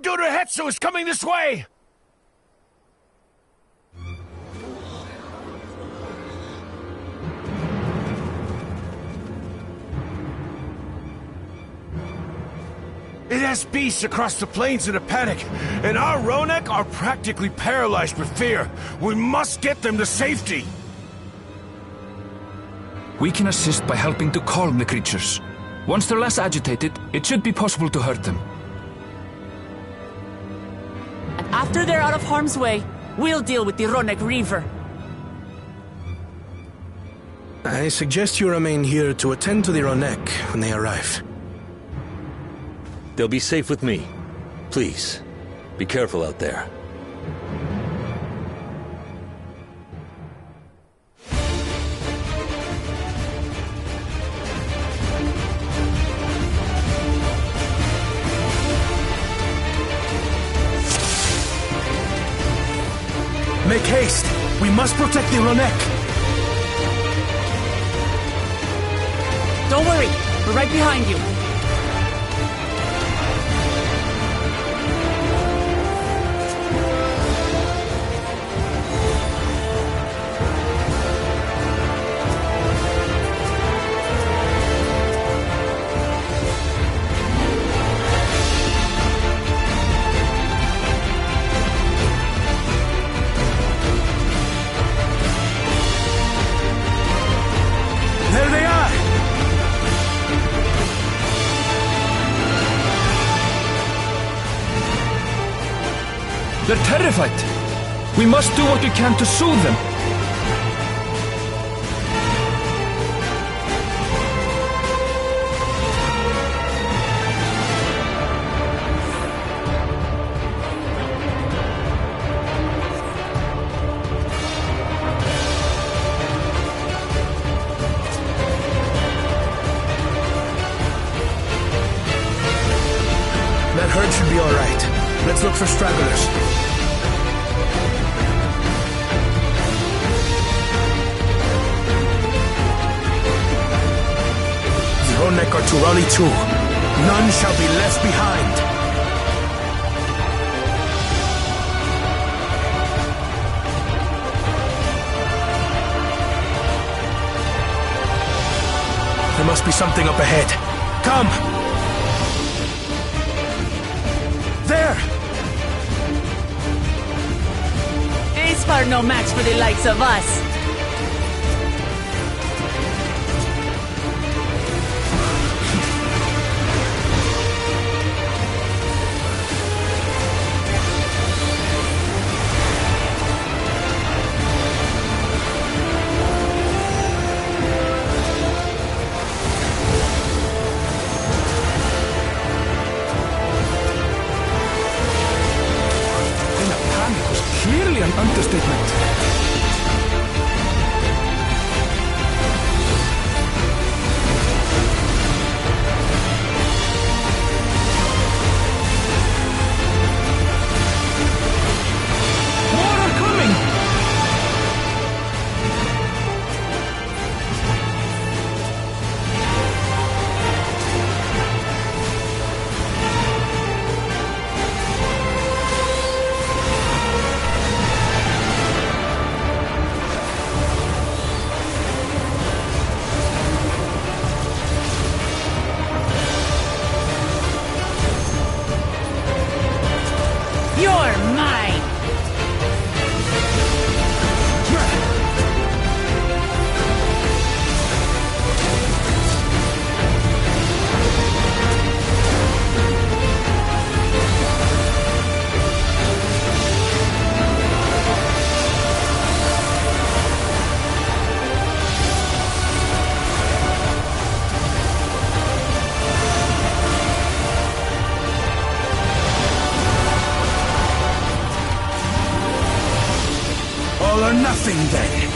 Dodohetsu is coming this way! It has beasts across the plains in a panic, and our Ronek are practically paralyzed with fear. We must get them to safety! We can assist by helping to calm the creatures. Once they're less agitated, it should be possible to hurt them. And after they're out of harm's way, we'll deal with the Ronek Reaver. I suggest you remain here to attend to the Ronek when they arrive. They'll be safe with me. Please, be careful out there. Make haste! We must protect the Ronek! Don't worry, we're right behind you. There they are! They're terrified. We must do what we can to soothe them. That herd should be all right. Let's look for stragglers. The Ronek are to rally too. None shall be left behind. There must be something up ahead. Come! There! Ace far no match for the likes of us. Clearly an understatement. More are coming! You're mine! All or nothing, then.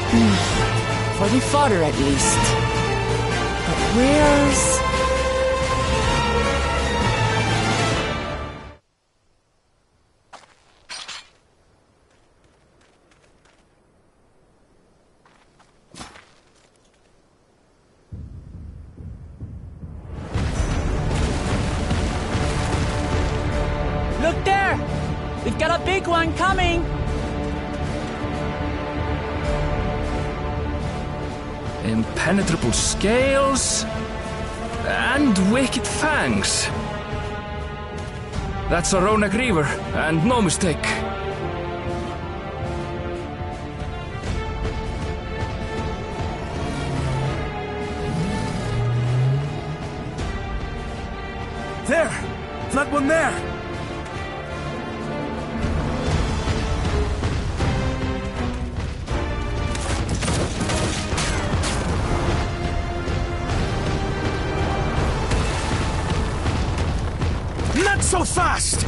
For the fodder, at least. But where's... Look there! We've got a big one coming! Impenetrable scales and wicked fangs. That's a Ronak Reaver, and no mistake. There! That one there! Not so fast!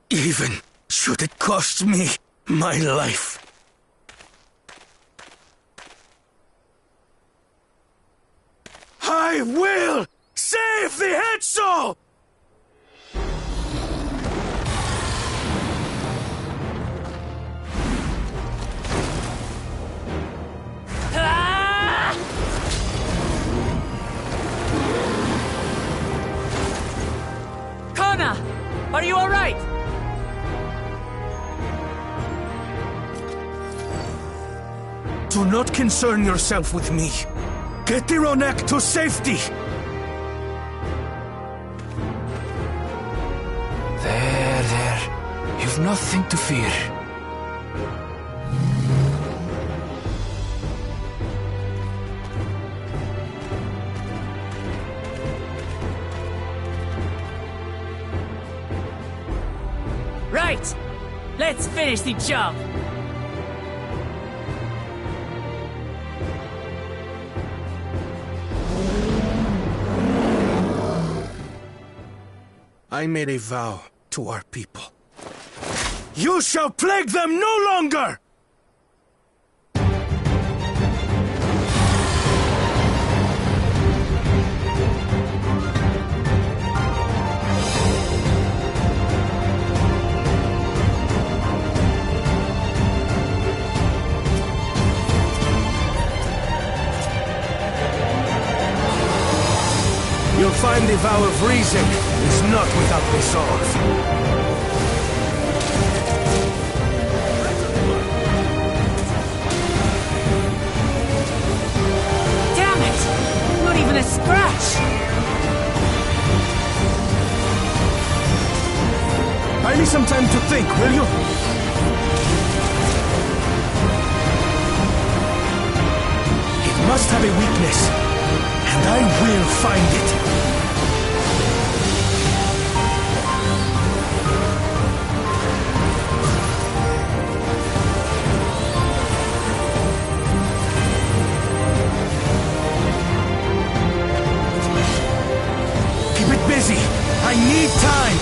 Even should it cost me my life. I will save the Hetzel! Kona! Are you alright? Do not concern yourself with me. Get the Ronek to safety! There. You've nothing to fear. Right! Let's finish the job! I made a vow to our people. You shall plague them no longer! You'll find the vow of reason is not without resolve. Damn it! Not even a scratch! Buy me some time to think, will you? It must have a weakness, and I will find it. Keep it busy. I need time.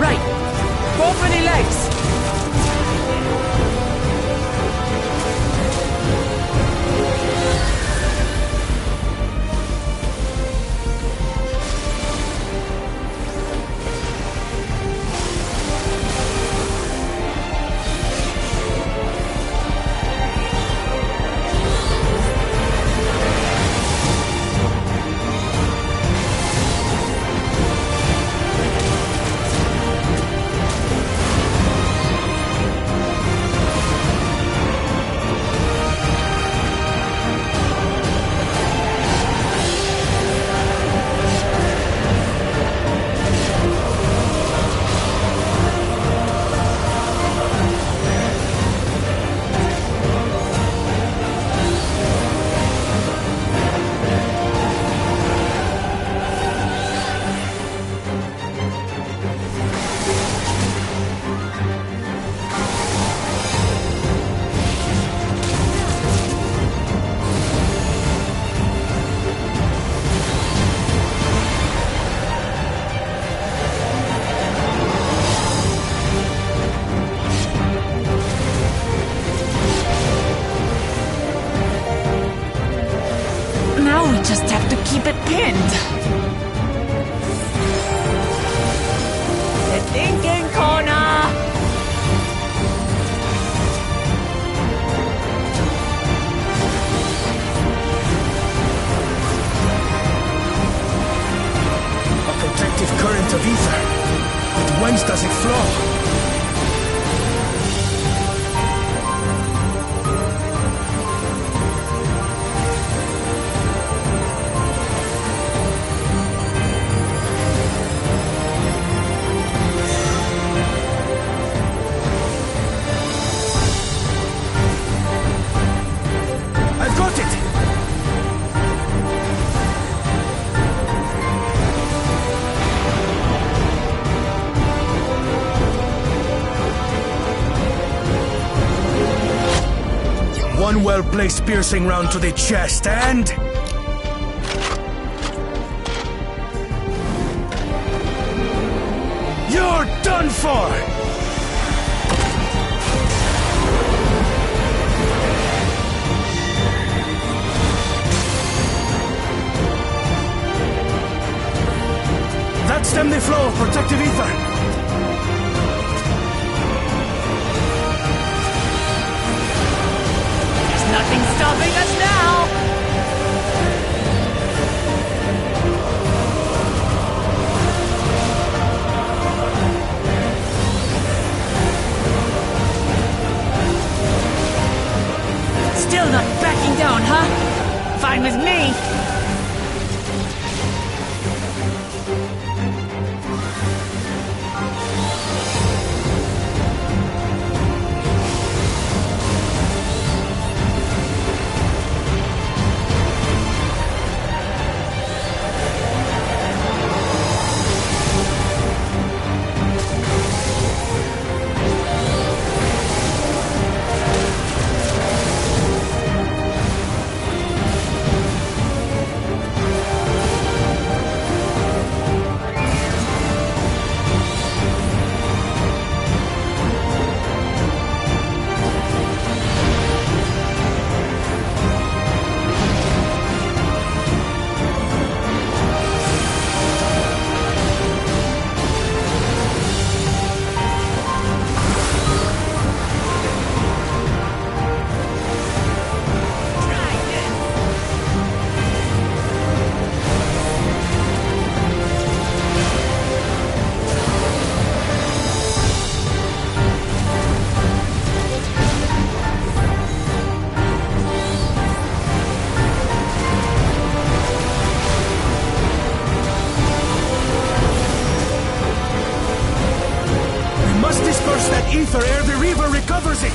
Right! Go for the legs! just have to keep it pinned. The thinking corner! A protective current of ether. But whence does it flow? One well-placed piercing round to the chest, and... you're done for! That stemmed the flow of protective ether. Nothing stopping us now! Still not backing down, huh? Fine with me! Ether ere the Reaver recovers it!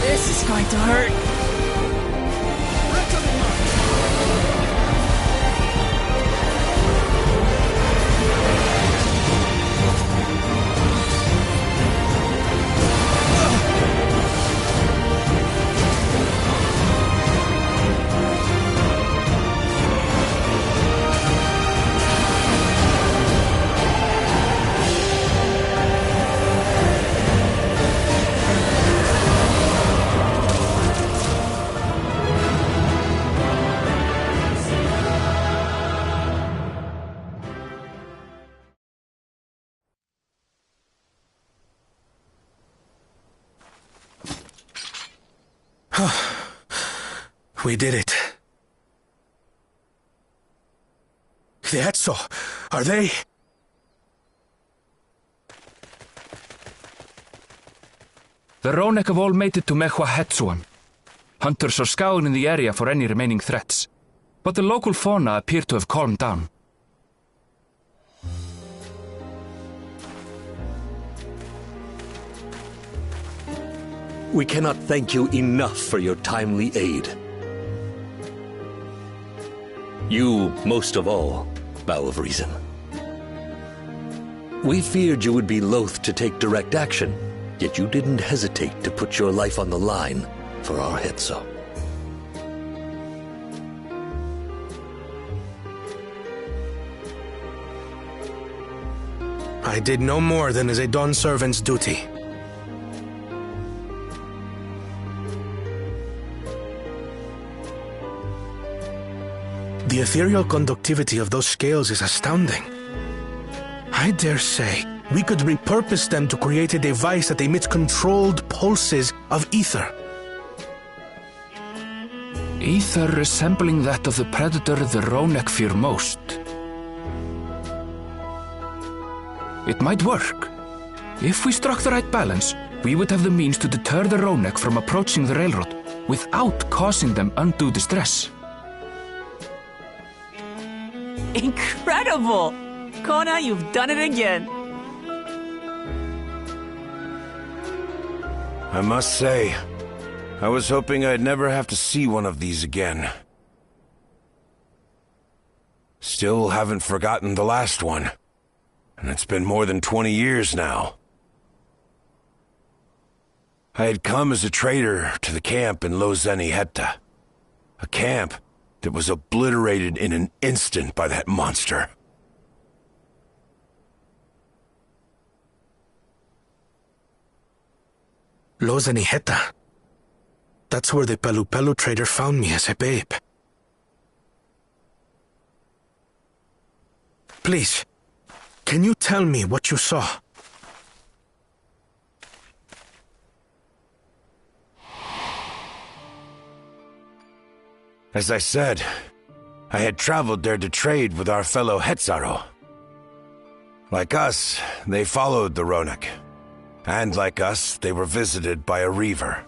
This is going to hurt. We did it. The Etso, are they? The Ronek have all made it to Mechwa Hetsuan. Hunters are scouring the area for any remaining threats, but the local fauna appear to have calmed down. We cannot thank you enough for your timely aid. You, most of all, Bow of Reason. We feared you would be loath to take direct action, yet you didn't hesitate to put your life on the line for our Hetso. I did no more than is a Dawn servant's duty. The ethereal conductivity of those scales is astounding. I dare say we could repurpose them to create a device that emits controlled pulses of ether. Ether resembling that of the predator the Ronek fear most. It might work. If we struck the right balance, we would have the means to deter the Ronek from approaching the railroad without causing them undue distress. Incredible! Kona, you've done it again. I must say, I was hoping I'd never have to see one of these again. Still haven't forgotten the last one. And it's been more than 20 years now. I had come as a trader to the camp in Lozeniheta. A camp that was obliterated in an instant by that monster. Lozeniheta. That's where the Pelu trader found me as a babe. Please, can you tell me what you saw? As I said, I had traveled there to trade with our fellow Hetzaro. Like us, they followed the Ronek. And like us, they were visited by a reaver.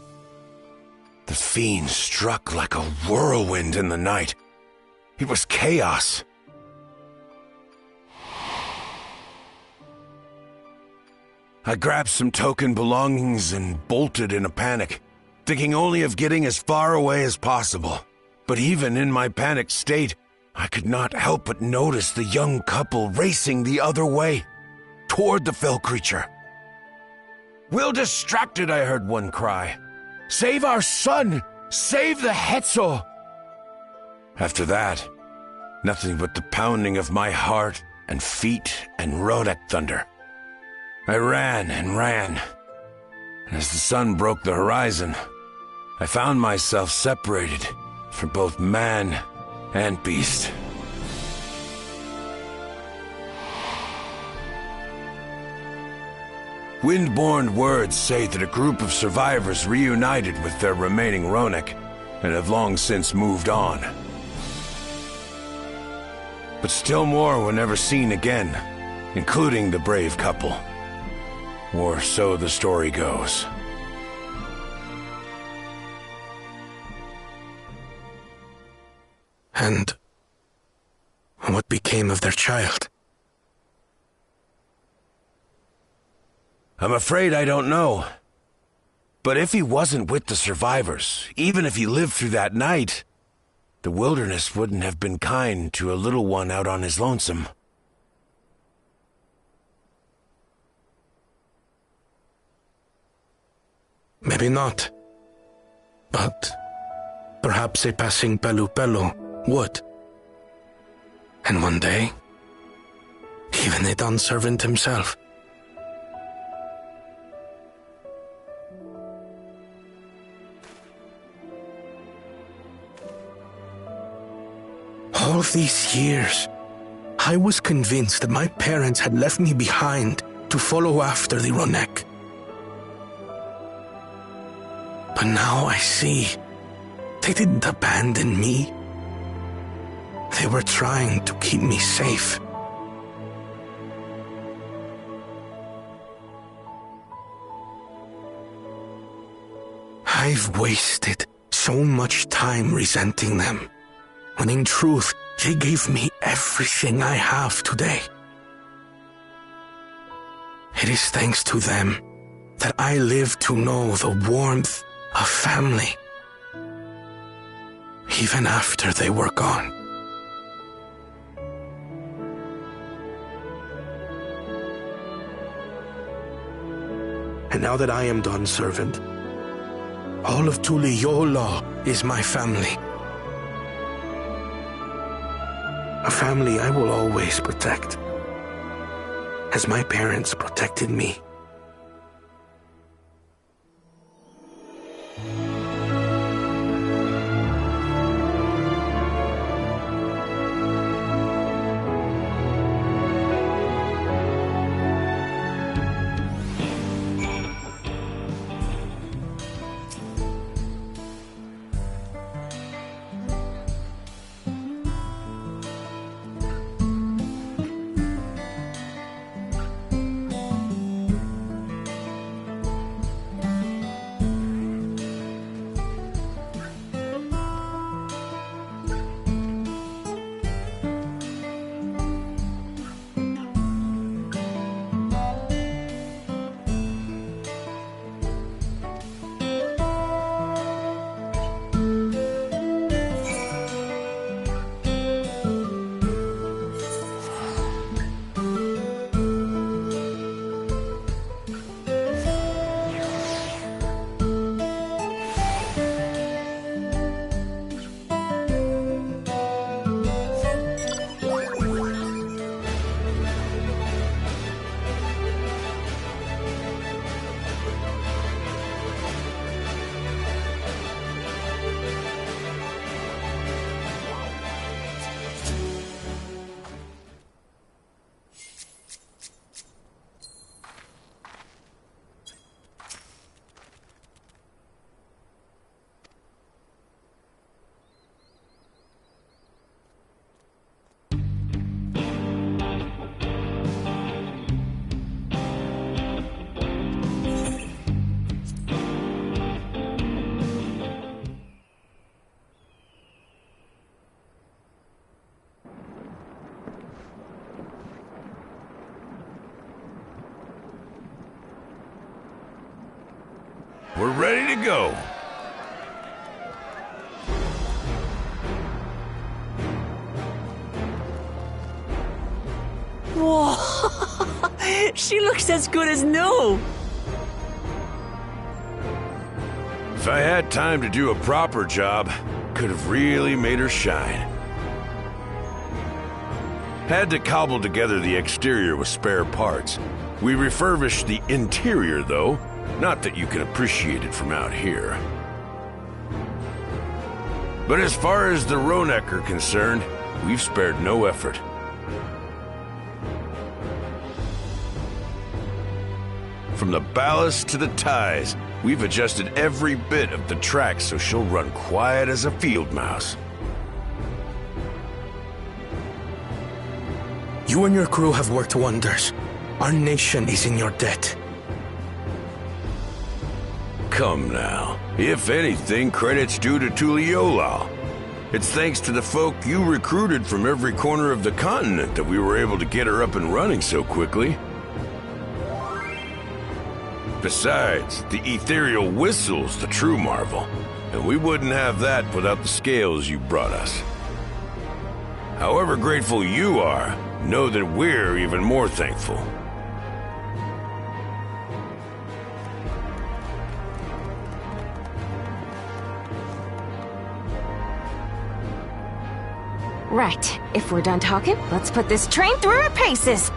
The fiend struck like a whirlwind in the night. It was chaos. I grabbed some token belongings and bolted in a panic, thinking only of getting as far away as possible. But even in my panicked state, I could not help but notice the young couple racing the other way, toward the fell creature. "We're distracted," I heard one cry. "Save our son! Save the Hetzo!" After that, nothing but the pounding of my heart and feet and Ronek thunder. I ran and ran, and as the sun broke the horizon, I found myself separated from both man and beast. Windborne words say that a group of survivors reunited with their remaining Ronek and have long since moved on. But still more were never seen again, including the brave couple. Or so the story goes. And what became of their child? I'm afraid I don't know. But if he wasn't with the survivors, even if he lived through that night, the wilderness wouldn't have been kind to a little one out on his lonesome. Maybe not. But perhaps a passing Pelu would. And one day, even a Dawn servant himself. All these years, I was convinced that my parents had left me behind to follow after the Ronek. But now I see, they didn't abandon me. They were trying to keep me safe. I've wasted so much time resenting them, when in truth, they gave me everything I have today. It is thanks to them that I live to know the warmth of family, even after they were gone. And now that I am Dawn's servant, all of Tuliyola is my family. A family I will always protect, as my parents protected me. We're ready to go. Whoa! She looks as good as new! If I had time to do a proper job, could have really made her shine. Had to cobble together the exterior with spare parts. We refurbished the interior, though. Not that you can appreciate it from out here. But as far as the Ronek are concerned, we've spared no effort. From the ballast to the ties, we've adjusted every bit of the track so she'll run quiet as a field mouse. You and your crew have worked wonders. Our nation is in your debt. Come now. If anything, credit's due to Tuliolal. It's thanks to the folk you recruited from every corner of the continent that we were able to get her up and running so quickly. Besides, the ethereal whistle's the true marvel, and we wouldn't have that without the scales you brought us. However grateful you are, know that we're even more thankful. Right. If we're done talking, let's put this train through her paces.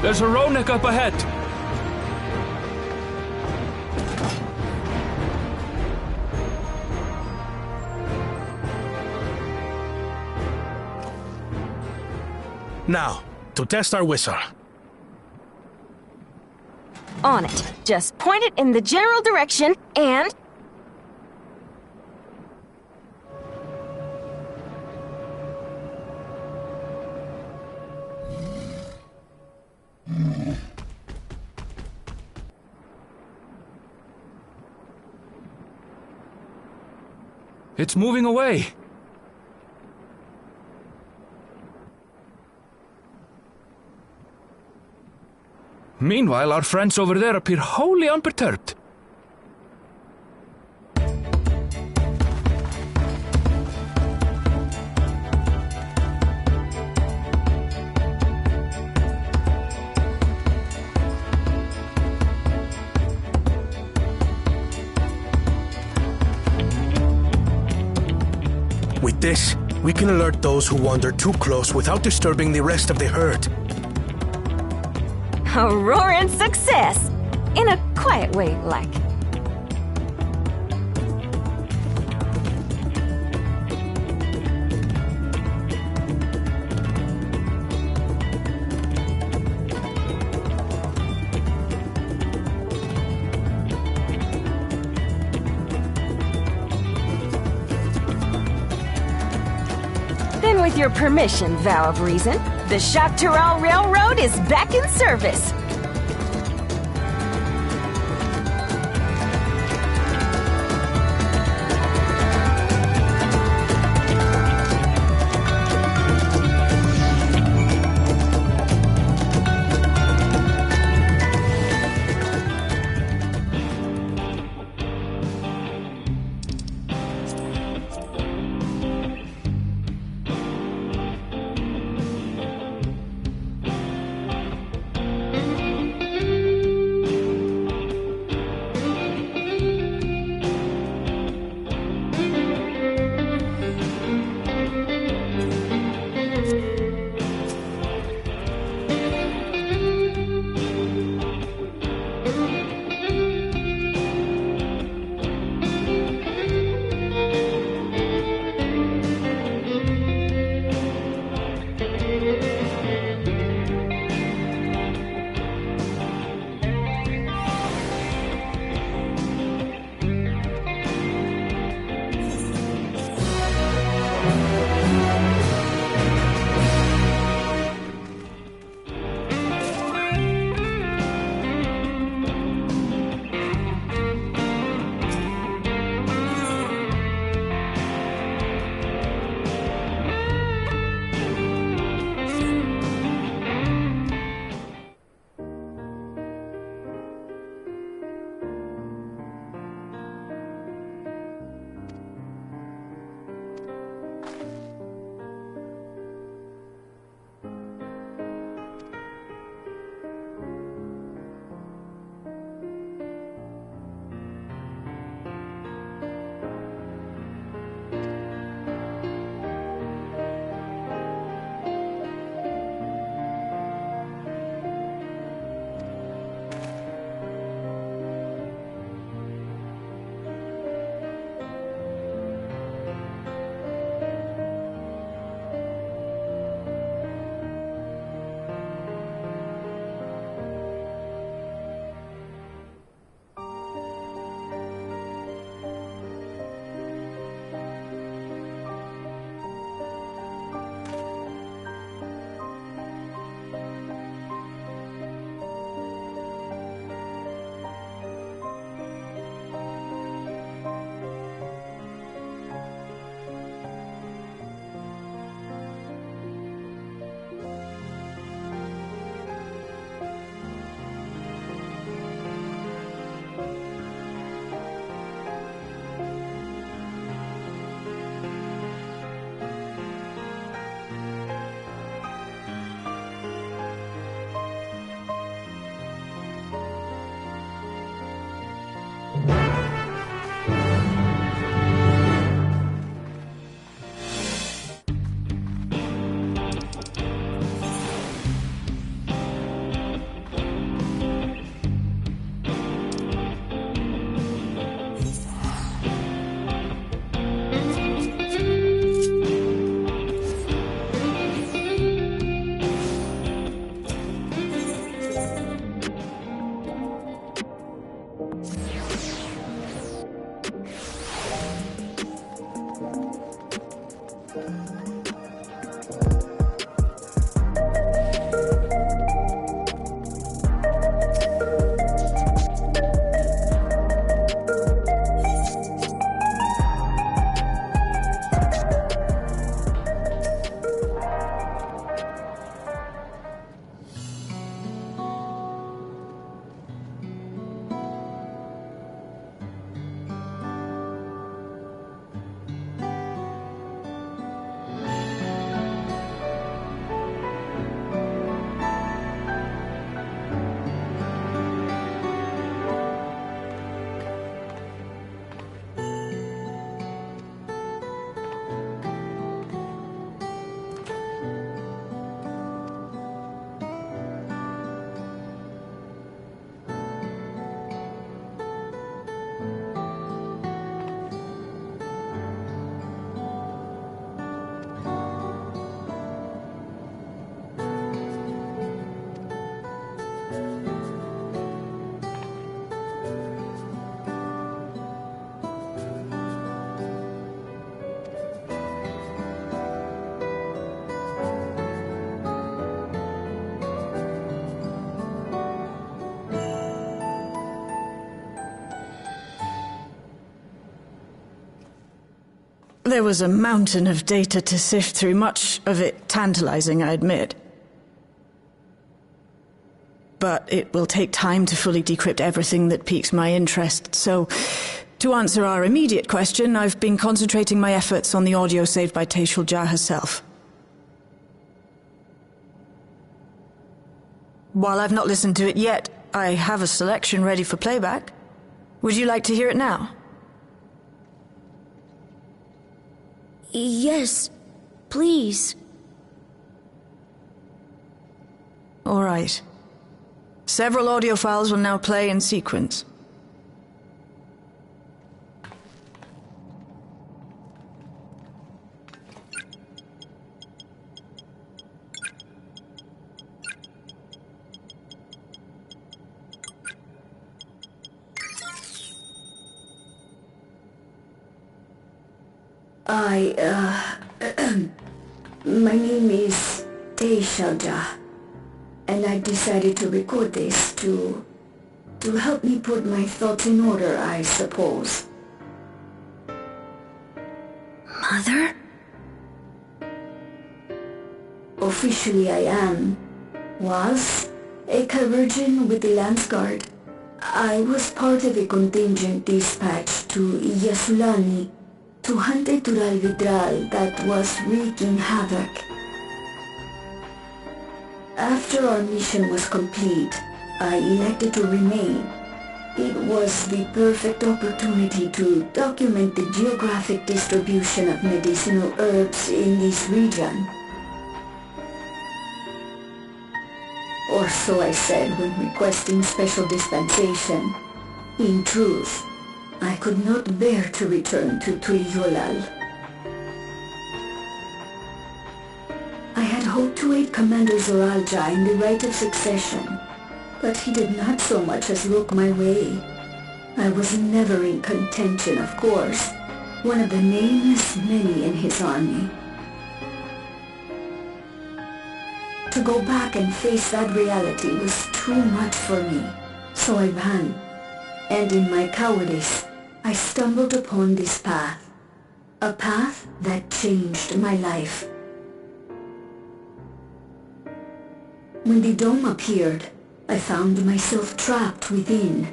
There's a Ronek up ahead. Now, to test our whistle. On it. Just point it in the general direction and... It's moving away. Meanwhile, our friends over there appear wholly unperturbed. With this, we can alert those who wander too close without disturbing the rest of the herd. A roaring success! In a quiet way, like. Then with your permission, Vow of Reason, the Shaktaral Railroad is back in service. There was a mountain of data to sift through, much of it tantalizing, I admit. But it will take time to fully decrypt everything that piques my interest, so to answer our immediate question, I've been concentrating my efforts on the audio saved by Taishul Jah herself. While I've not listened to it yet, I have a selection ready for playback. Would you like to hear it now? Yes, please. All right. Several audio files will now play in sequence. My name is Taishul Jah, and I decided to record this to help me put my thoughts in order, I suppose. Mother? Officially I was a Virgin with the Lance Guard. I was part of a contingent dispatched to Yasulani to hunt a Tural Vidral that was wreaking havoc. After our mission was complete, I elected to remain. It was the perfect opportunity to document the geographic distribution of medicinal herbs in this region. Or so I said when requesting special dispensation. In truth, I could not bear to return to Tuliolal. I had hoped to aid Commander Zoralja in the right of succession, but he did not so much as look my way. I was never in contention, of course, one of the nameless many in his army. To go back and face that reality was too much for me, so I ran. And in my cowardice, I stumbled upon this path. A path that changed my life. When the dome appeared, I found myself trapped within,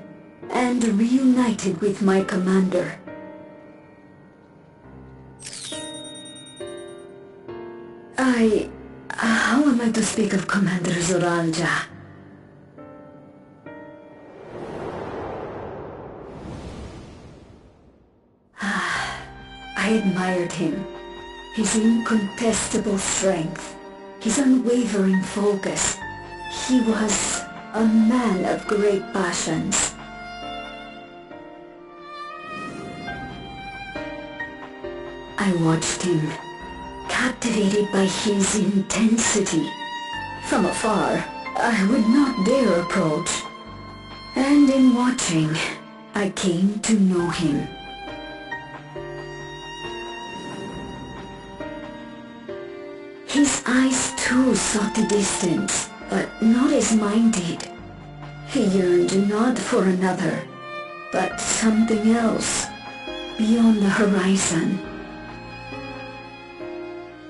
and reunited with my commander. How am I to speak of Commander Zoralja? I admired him, his incontestable strength, his unwavering focus. He was a man of great passions. I watched him, captivated by his intensity. From afar, I would not dare approach. And in watching, I came to know him. His eyes too sought the distance, but not as mine did. He yearned not for another, but something else, beyond the horizon.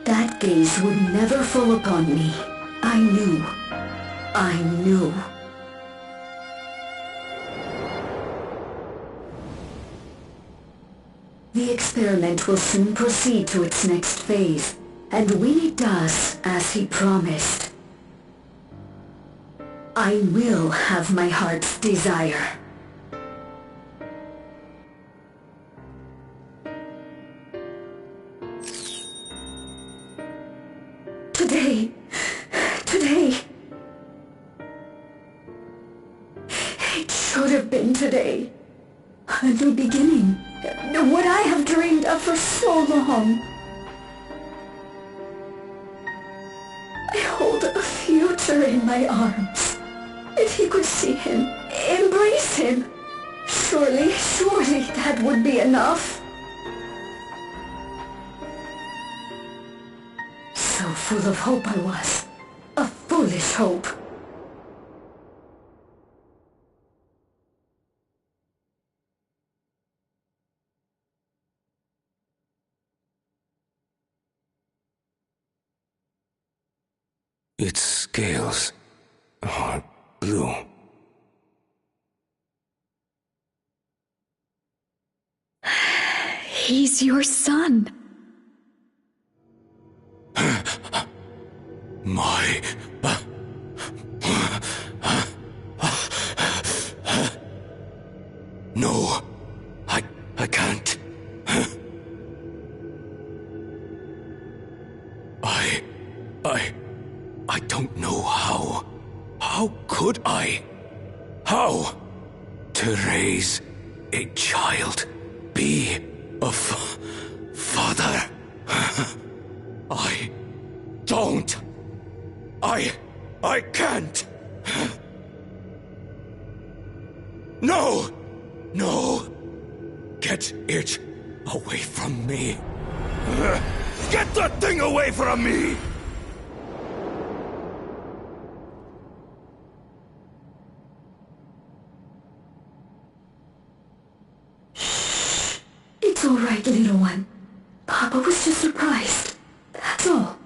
That gaze would never fall upon me. I knew. I knew. The experiment will soon proceed to its next phase, and when it does, as he promised, I will have my heart's desire. Today. It should have been today. A new beginning. What I have dreamed of for so long. I hold a future in my arms. If he could see him, embrace him, surely that would be enough. So full of hope I was. A foolish hope. Its scales are blue. He's your son. My... No, I can't. I don't know how. How could I? How? To raise a child, be a father. I don't. I can't. No! No! Get it away from me. Get that thing away from me! It's all right, little one. Papa was just surprised. That's all.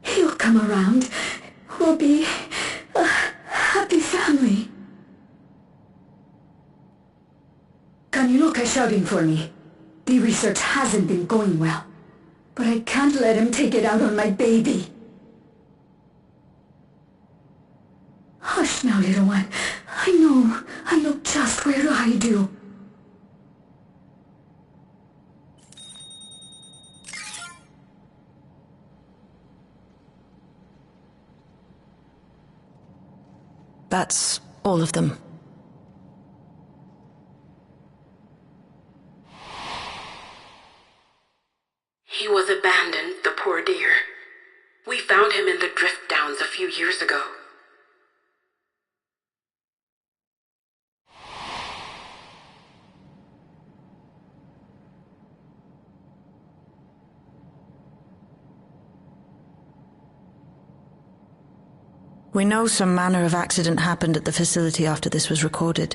He'll come around. We'll be a happy family. Kaniloka's shouting for me. The research hasn't been going well. But I can't let him take it out on my baby. Hush now, little one. I know just where to hide you. That's all of them. He was abandoned, the poor dear. We found him in the drift downs a few years ago. We know some manner of accident happened at the facility after this was recorded.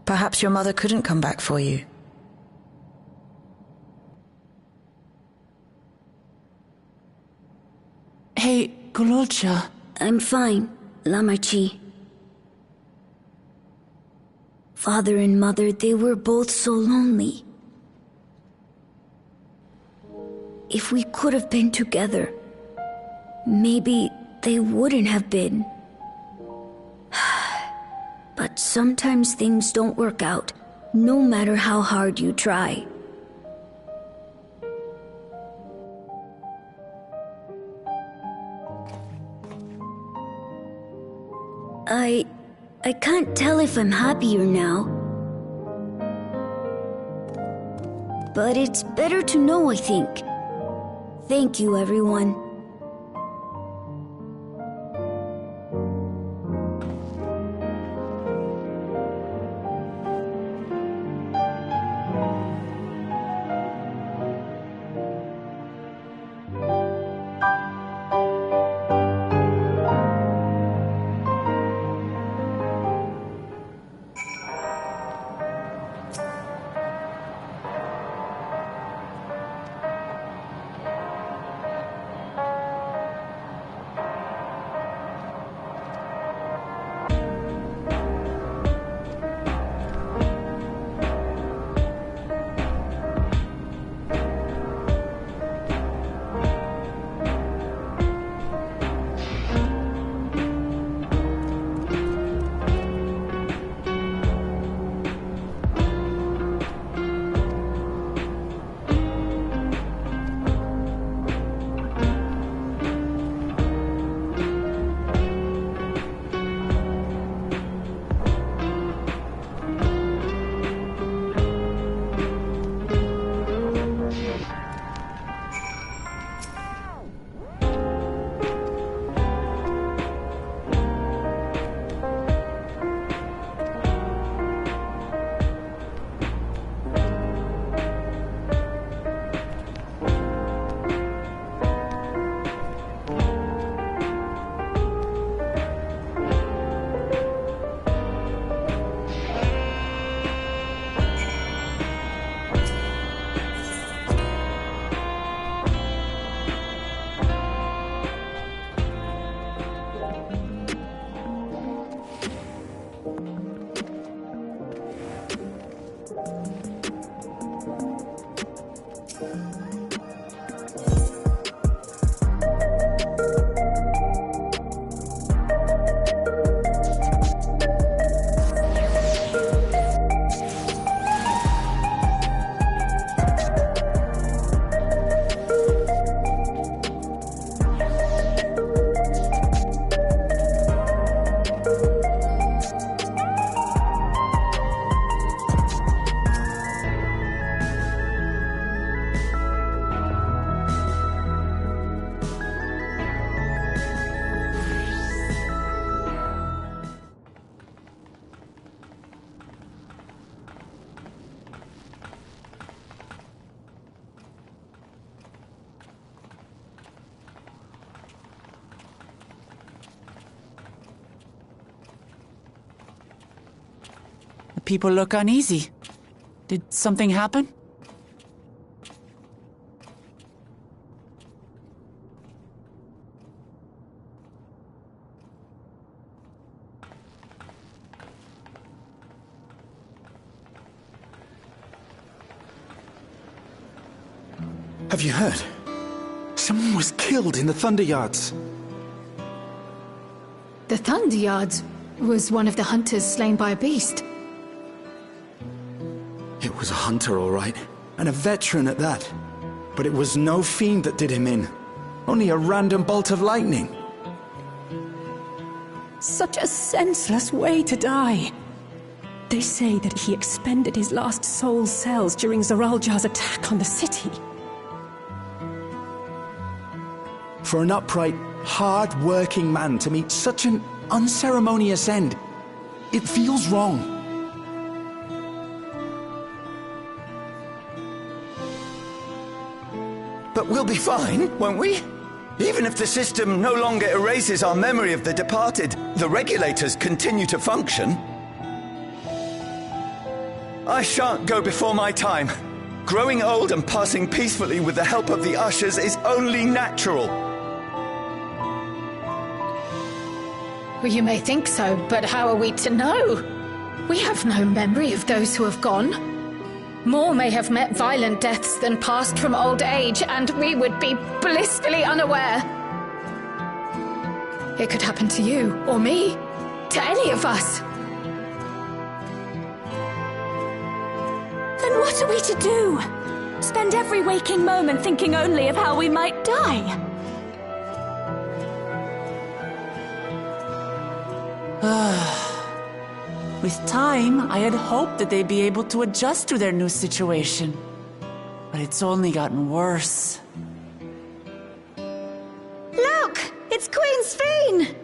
Perhaps your mother couldn't come back for you. Hey, Gololcha. I'm fine, Lamachi. Father and mother, they were both so lonely. If we could have been together, maybe they wouldn't have been. But sometimes things don't work out, no matter how hard you try. I can't tell if I'm happier now. But it's better to know, I think. Thank you, everyone. people look uneasy. Did something happen? Have you heard? Someone was killed in the Thunder Yards. The Thunder Yards was one of the hunters slain by a beast. It was a hunter, all right, and a veteran at that. But it was no fiend that did him in. Only a random bolt of lightning. Such a senseless way to die. They say that he expended his last soul cells during Zoraljar's attack on the city. For an upright, hard-working man to meet such an unceremonious end, it feels wrong. But we'll be fine, won't we? Even if the system no longer erases our memory of the departed, the regulators continue to function. I shan't go before my time. Growing old and passing peacefully with the help of the ushers is only natural. Well, you may think so, but how are we to know? We have no memory of those who have gone. More may have met violent deaths than passed from old age, and we would be blissfully unaware. It could happen to you, or me, to any of us. Then what are we to do? Spend every waking moment thinking only of how we might die? With time, I had hoped that they'd be able to adjust to their new situation. But it's only gotten worse. Look! It's Queen Sphene!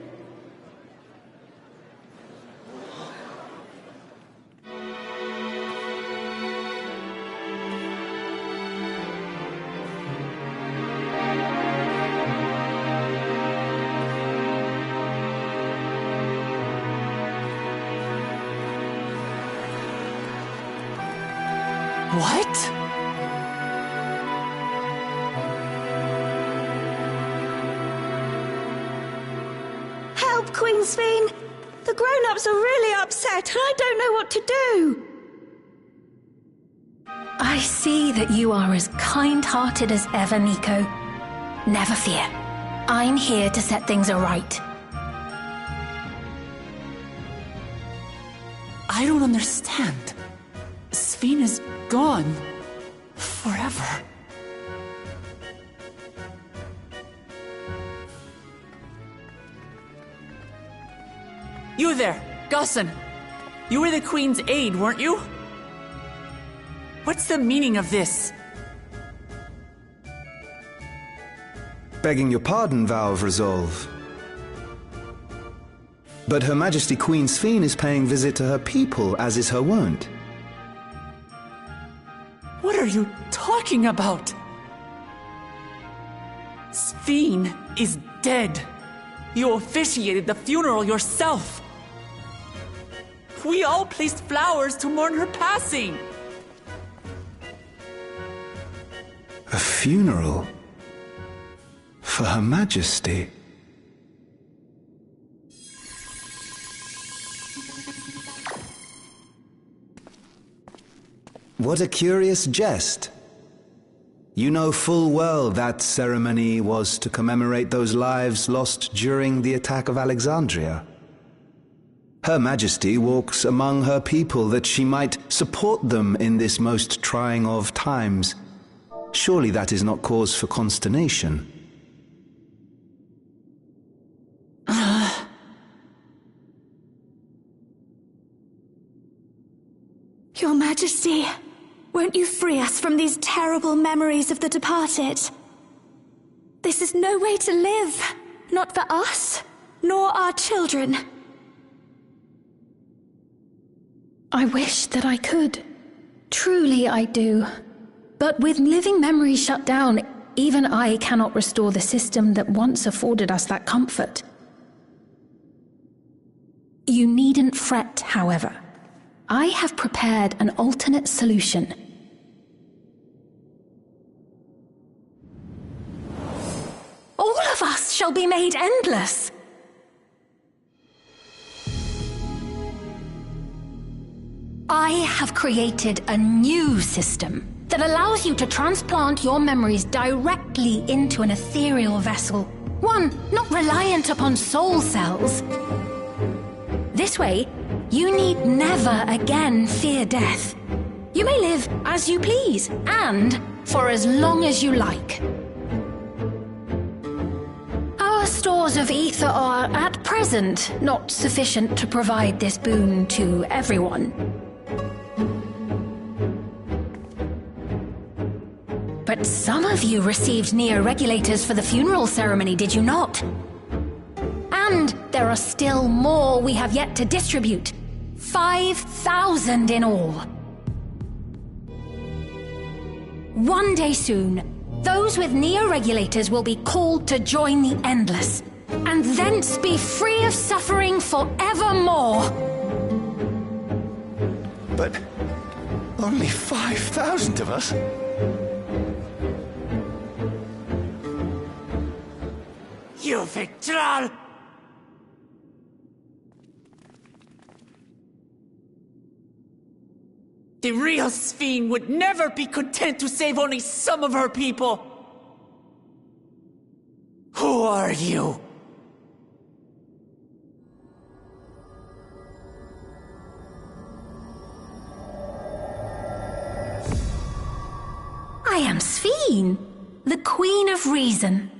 What? Help, Queen Sphene! The grown-ups are really upset, and I don't know what to do! I see that you are as kind-hearted as ever, Nico. Never fear. I'm here to set things aright. I don't understand. Sphene is gone. Forever. You there, Gusson. You were the Queen's aide, weren't you? What's the meaning of this? Begging your pardon, Vow of Resolve. But Her Majesty Queen Sphene is paying visit to her people, as is her wont. What are you talking about? Sphene is dead. You officiated the funeral yourself. We all placed flowers to mourn her passing. A funeral? For Her Majesty? What a curious jest. You know full well that ceremony was to commemorate those lives lost during the attack of Alexandria. Her Majesty walks among her people that she might support them in this most trying of times. Surely that is not cause for consternation. Your Majesty, won't you free us from these terrible memories of the departed? This is no way to live, not for us, nor our children. I wish that I could. Truly I do. But with living memories shut down, even I cannot restore the system that once afforded us that comfort. You needn't fret, however. I have prepared an alternate solution. All of us shall be made endless. I have created a new system that allows you to transplant your memories directly into an ethereal vessel. One not reliant upon soul cells. This way, you need never again fear death. You may live as you please, and for as long as you like. Our stores of ether are, at present, not sufficient to provide this boon to everyone. But some of you received neo-regulators for the funeral ceremony, did you not? And there are still more we have yet to distribute. 5,000 in all. One day soon, those with neo-regulators will be called to join the Endless, and thence be free of suffering forevermore. But only 5,000 of us? You Victral! The real Sphene would never be content to save only some of her people! Who are you? I am Sphene, the Queen of Reason.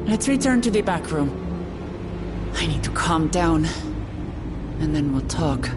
Let's return to the back room. I need to calm down, and then we'll talk.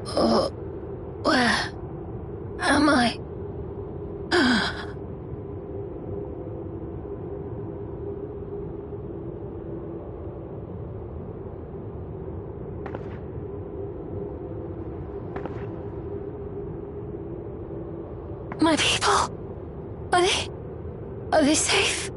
Oh, where am I? My people? Are they safe?